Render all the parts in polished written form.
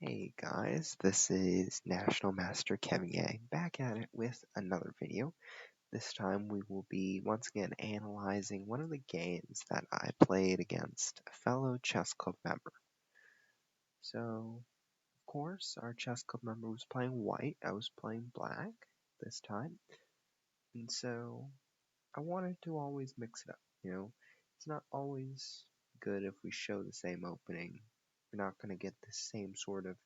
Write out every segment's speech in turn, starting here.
Hey guys, this is National Master Kevin Yang back at it with another video. This time we will be once again analyzing one of the games that I played against a fellow chess club member. So, of course, our chess club member was playing white, I was playing black this time. And so, I wanted to always mix it up, It's not always good if we show the same opening. We're not going to get the same sort of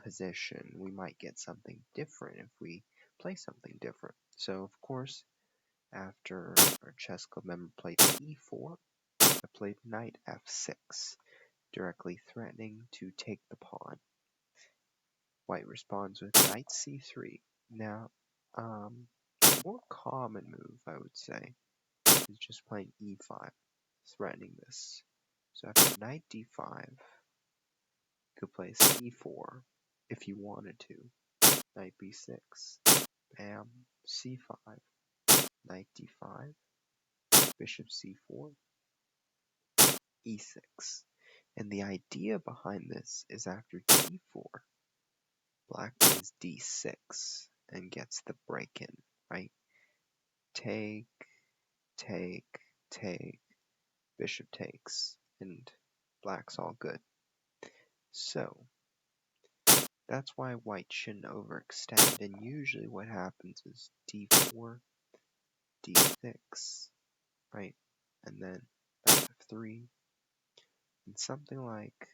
position. We might get something different if we play something different. So, of course, after our chess club member played e4, I played knight f6, directly threatening to take the pawn. White responds with knight c3. Now, more common move, I would say, is just playing e5, threatening this. So after knight d5, you could play c4 if you wanted to. Knight b6, bam, c5, knight d5, bishop c4, e6. And the idea behind this is after d4, black plays d6 and gets the break-in, right? Take, take, take, bishop takes, and black's all good. So, that's why white shouldn't overextend, and usually what happens is d4, d6, right? And then knight f3, and something like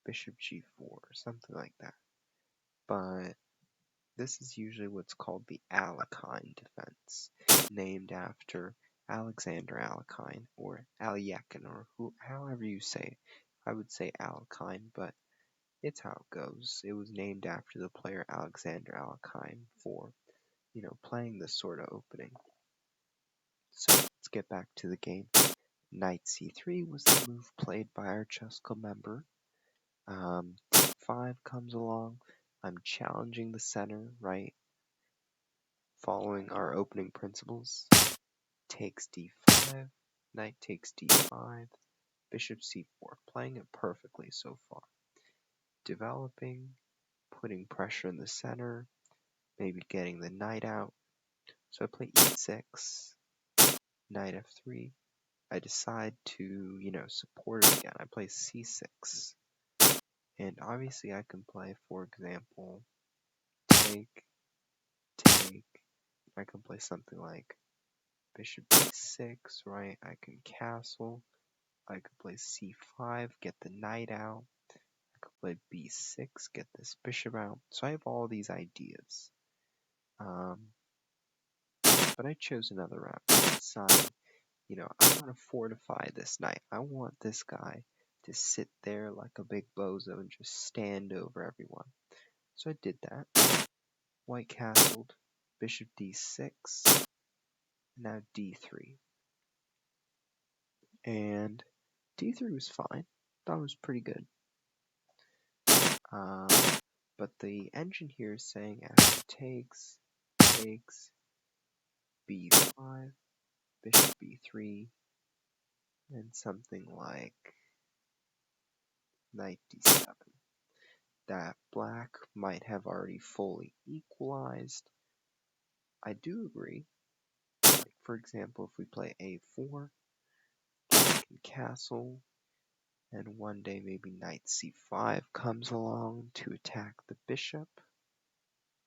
bishop g4, something like that. But this is usually what's called the Alekhine defense, named after Alexander Alekhine, or Alekhine, or however you say it. I would say Alekhine, but it's how it goes. It was named after the player Alexander Alekhine for, playing this sort of opening. So let's get back to the game. Knight c3 was the move played by our chess club member. D5 comes along. I'm challenging the center, right? Following our opening principles. Takes d5, knight takes d5, bishop c4. Playing it perfectly so far. Developing, putting pressure in the center, maybe getting the knight out. So I play e6, knight f3. I decide to, support it again. I play c6. And obviously I can play, for example, take, take. I can play something like bishop b6, right? I can castle. I could play c5, get the knight out. I could play b6, get this bishop out. So I have all these ideas. But I chose another route. I decided, I want to fortify this knight. I want this guy to sit there like a big bozo and just stand over everyone. So I did that. White castled, bishop d6, now d3. And d3 was fine. Thought it was pretty good. But the engine here is saying after takes, b5, bishop b3, and something like knight d7. That black might have already fully equalized. I do agree. Like, for example, if we play a4, black can castle, and one day maybe knight c5 comes along to attack the bishop,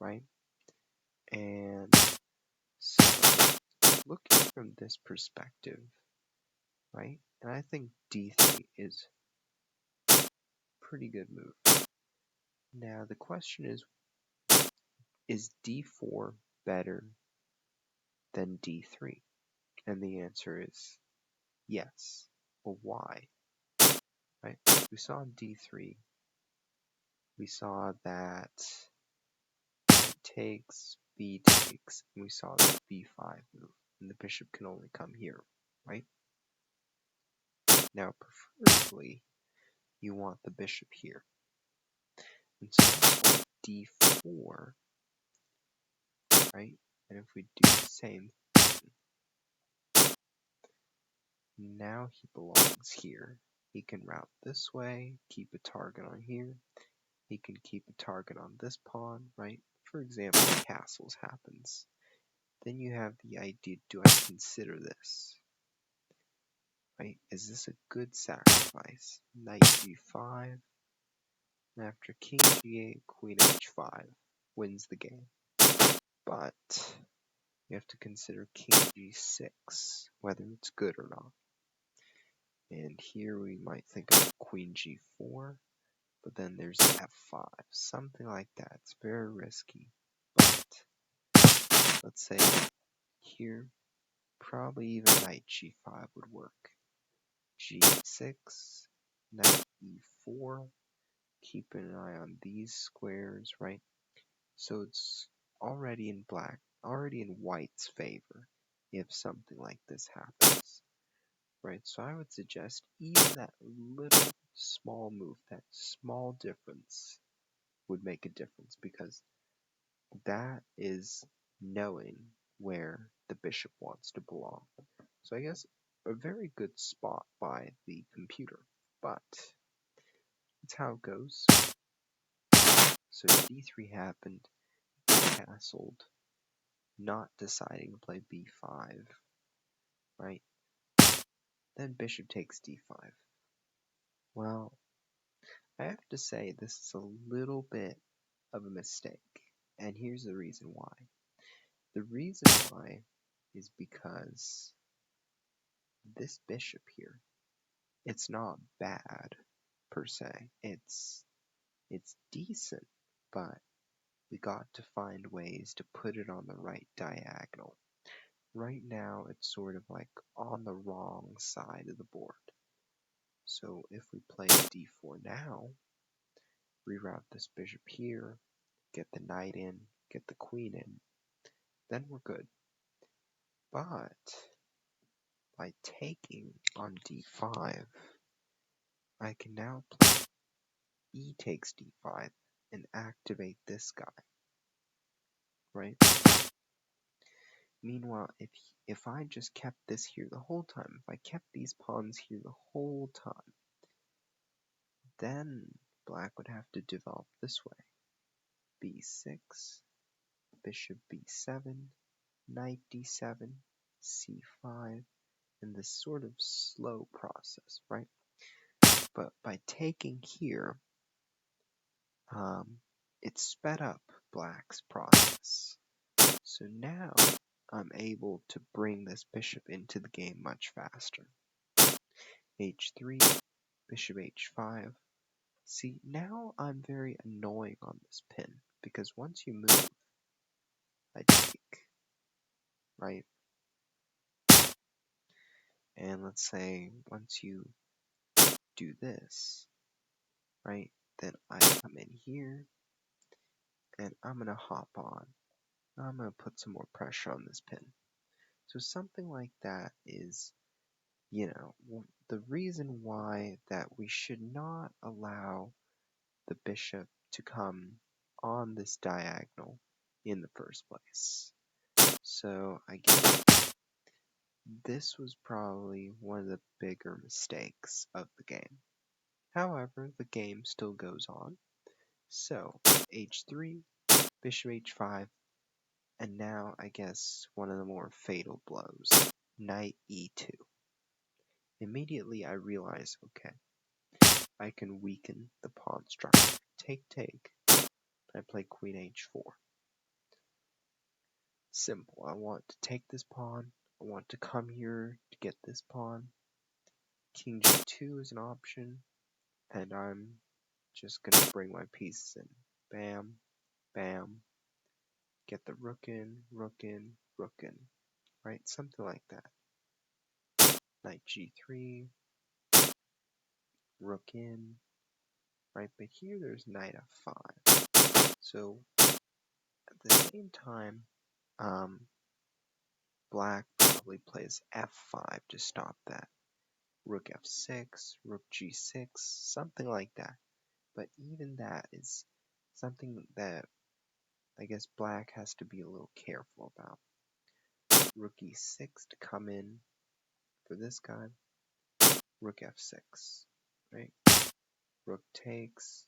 right? And so, looking from this perspective, right? And I think d3 is a pretty good move. Now the question is d4 better than d3? And the answer is yes. Well, why? Right? We saw in d3, we saw that takes, b takes, and we saw the b5 move, and the bishop can only come here, right? Now, preferably, you want the bishop here. And so d4, right? And if we do the same thing, now he belongs here. he can route this way, keep a target on here. He can keep a target on this pawn, right? For example, castles happens. Then you have the idea, do I consider this? Right? Is this a good sacrifice? Knight g5, and after king g8, queen h5 wins the game. But you have to consider king g6, whether it's good or not. And here we might think of queen g4, but then there's f5, something like that. It's very risky. But let's say here, probably even knight g5 would work. g6, knight e4, keeping an eye on these squares, right? So it's already in white's favor if something like this happens, right? So I would suggest even that little small move, that small difference would make a difference, because that is knowing where the bishop wants to belong. So I guess a very good spot by the computer, but that's how it goes. So d3 happened, castled, not deciding to play b5, right? Then bishop takes d5. Well, I have to say this is a little bit of a mistake, and here's the reason why. The reason why is because this bishop here, it's not bad per se. It's decent, but we got to find ways to put it on the right diagonal. Right now, it's sort of like on the wrong side of the board. So if we play d4 now, reroute this bishop here, get the knight in, get the queen in, then we're good. But by taking on d5, I can now play e takes d5 and activate this guy, right? Meanwhile, if I just kept this here the whole time, if I kept these pawns here the whole time, then black would have to develop this way. b6, bishop b7, knight d7, c5, and this sort of slow process, right? But by taking here, it sped up black's process. So now I'm able to bring this bishop into the game much faster. h3, bishop h5. See, now I'm very annoying on this pin, because once you move, I take, right? And let's say once you do this, right, then I come in here, and I'm going to hop on. I'm going to put some more pressure on this pin. So something like that is, the reason why that we should not allow the bishop to come on this diagonal in the first place. So I guess this was probably one of the bigger mistakes of the game. However, the game still goes on. So h3, bishop h5, and now I guess one of the more fatal blows, knight e2. Immediately I realize, okay, I can weaken the pawn structure. Take. I play queen h4. Simple. I want to take this pawn. I want to come here to get this pawn. King g2 is an option, and I'm just going to bring my pieces in. Bam, bam. Get the rook in, right? Something like that. Knight g3, rook in, right? But here there's knight f5. So at the same time, black probably plays f5 to stop that. Rook f6, rook g6, something like that. But even that is something that I guess black has to be a little careful about. Rook e6 to come in for this guy. Rook f6. right? Rook takes,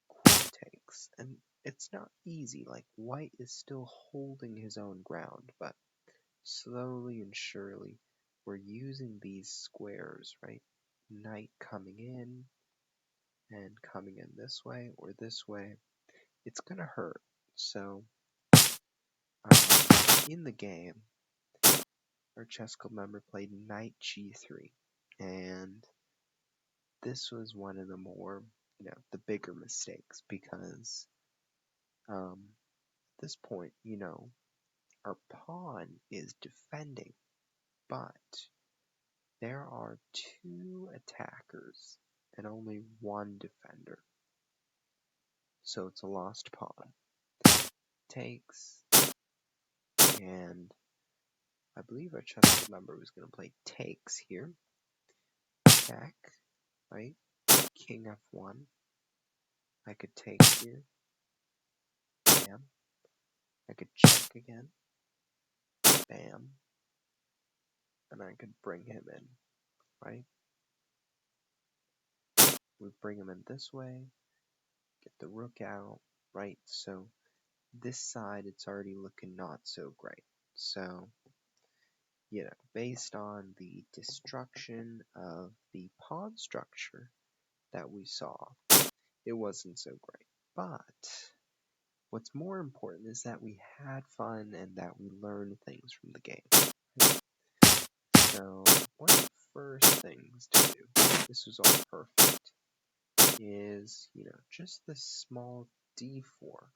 queen takes, and it's not easy. Like, white is still holding his own ground, but slowly and surely we're using these squares, right? Knight coming in and coming in this way or this way. It's gonna hurt. So in the game, our chess club member played knight g3, and this was one of the more, the bigger mistakes, because at this point, our pawn is defending, but there are two attackers and only one defender, so it's a lost pawn. Takes, and I believe our chess club member was going to play takes here. Check, right? King f1. I could take here. Bam. I could check again. Bam. And I could bring him in, right? We bring him in this way. Get the rook out, right? So this side, it's already looking not so great. So, based on the destruction of the pawn structure that we saw, it wasn't so great. But what's more important is that we had fun and that we learned things from the game. So one of the first things to do, this was all perfect, is, just the small d4,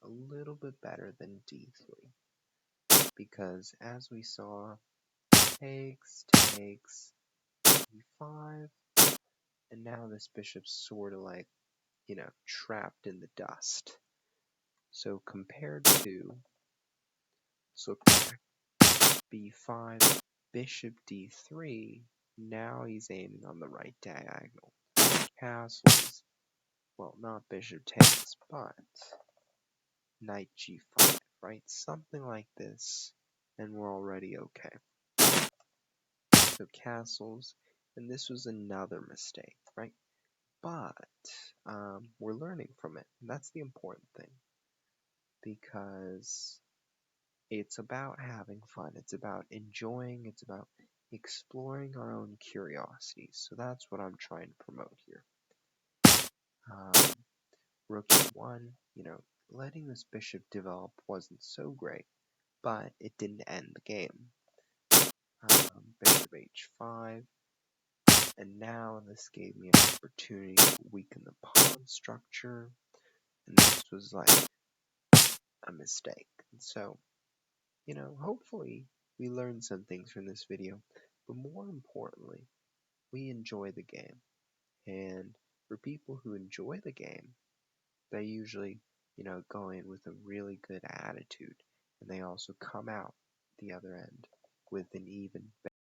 a little bit better than d3. Because as we saw, takes, e5, and now this bishop's sort of like, trapped in the dust. So compared to, so back, b5, bishop d3, now he's aiming on the right diagonal. Castles, well, not bishop takes, but knight g5, right? Something like this, and we're already okay. So castles, and this was another mistake, right? But we're learning from it, and that's the important thing, because it's about having fun, it's about enjoying, it's about exploring our own curiosities. So that's what I'm trying to promote here. Rook e1, letting this bishop develop wasn't so great, but it didn't end the game. Bishop h5, and now this gave me an opportunity to weaken the pawn structure, and this was like a mistake. And so, hopefully we learned some things from this video, but more importantly, we enjoy the game. And for people who enjoy the game, they usually, go in with a really good attitude, and they also come out the other end with an even